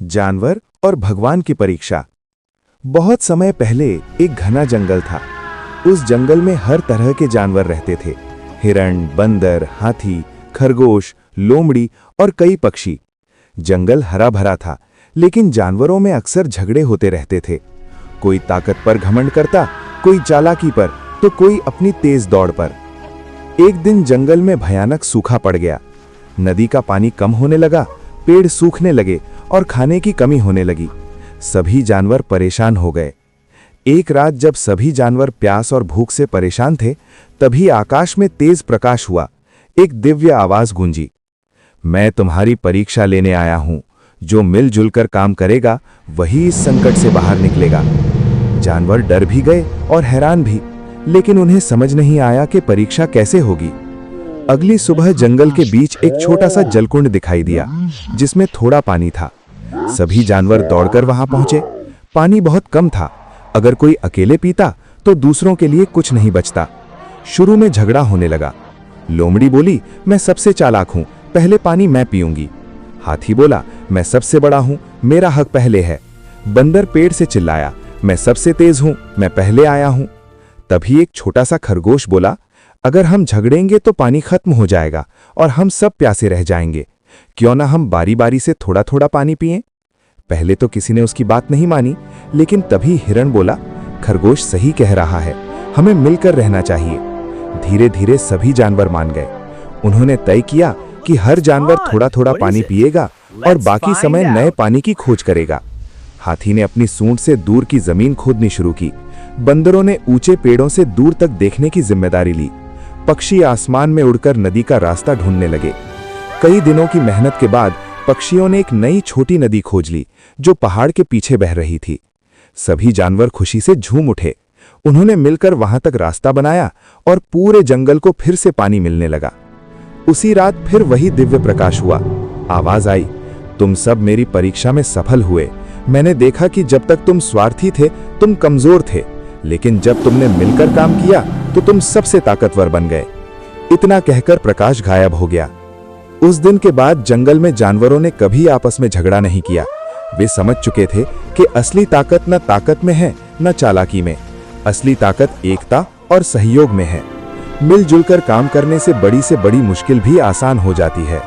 जानवर और भगवान की परीक्षा। बहुत समय पहले एक घना जंगल था। उस जंगल में हर तरह के जानवर रहते थे। हिरण, बंदर, हाथी, खरगोश, लोमड़ी और कई पक्षी। जंगल हरा भरा था, लेकिन जानवरों में अक्सर झगड़े होते रहते थे। कोई ताकत पर घमंड करता, कोई चालाकी पर, तो कोई अपनी तेज दौड़ पर। एक दिन जंगल में भयानक सूखा पड़ गया। नदी का पानी कम होने लगा, पेड़ सूखने लगे और खाने की कमी होने लगी। सभी जानवर परेशान हो गए। एक रात जब सभी जानवर प्यास और भूख से परेशान थे, तभी आकाश में तेज प्रकाश हुआ। एक दिव्य आवाज गूंजी, मैं तुम्हारी परीक्षा लेने आया हूं। जो मिलजुल कर काम करेगा वही इस संकट से बाहर निकलेगा। जानवर डर भी गए और हैरान भी, लेकिन उन्हें समझ नहीं आया कि परीक्षा कैसे होगी। अगली सुबह जंगल के बीच एक छोटा सा जलकुंड दिखाई दिया, जिसमें थोड़ा पानी था। सभी जानवर दौड़कर वहां पहुंचे। पानी बहुत कम था। अगर कोई अकेले पीता तो दूसरों के लिए कुछ नहीं बचता। शुरू में झगड़ा होने लगा। लोमड़ी बोली, मैं सबसे चालाक हूं, पहले पानी मैं पीऊंगी। हाथी बोला, मैं सबसे बड़ा हूं, मेरा हक पहले है। बंदर पेड़ से चिल्लाया, मैं सबसे तेज हूं, मैं पहले आया हूं। तभी एक छोटा सा खरगोश बोला, अगर हम झगड़ेंगे तो पानी खत्म हो जाएगा और हम सब प्यासे रह जाएंगे। क्यों ना हम बारी बारी से थोड़ा थोड़ा पानी पिएं? पहले तो किसी ने उसकी बात नहीं मानी, लेकिन तभी हिरण बोला, खरगोश सही कह रहा है, हमें मिलकर रहना चाहिए। धीरे धीरे सभी जानवर मान गए। उन्होंने तय किया कि हर जानवर थोड़ा थोड़ा पानी पिएगा और बाकी समय नए पानी की खोज करेगा। हाथी ने अपनी सूंड से दूर की जमीन खोदनी शुरू की। बंदरों ने ऊंचे पेड़ों से दूर तक देखने की जिम्मेदारी ली। पक्षी आसमान में उड़कर नदी का रास्ता ढूंढने लगे। कई दिनों की मेहनत के बाद पक्षियों ने एक नई छोटी नदी खोज ली, जो पहाड़ के पीछे बह रही थी। सभी जानवर खुशी से झूम उठे। उन्होंने मिलकर वहां तक रास्ता बनाया और पूरे जंगल को फिर से पानी मिलने लगा। उसी रात फिर वही दिव्य प्रकाश हुआ। आवाज आई, तुम सब मेरी परीक्षा में सफल हुए। मैंने देखा कि जब तक तुम स्वार्थी थे, तुम कमजोर थे, लेकिन जब तुमने मिलकर काम किया तो तुम सबसे ताकतवर बन गए। इतना कहकर प्रकाश गायब हो गया। उस दिन के बाद जंगल में जानवरों ने कभी आपस में झगड़ा नहीं किया। वे समझ चुके थे कि असली ताकत न ताकत में है, न चालाकी में। असली ताकत एकता और सहयोग में है। मिलजुल कर काम करने से बड़ी मुश्किल भी आसान हो जाती है।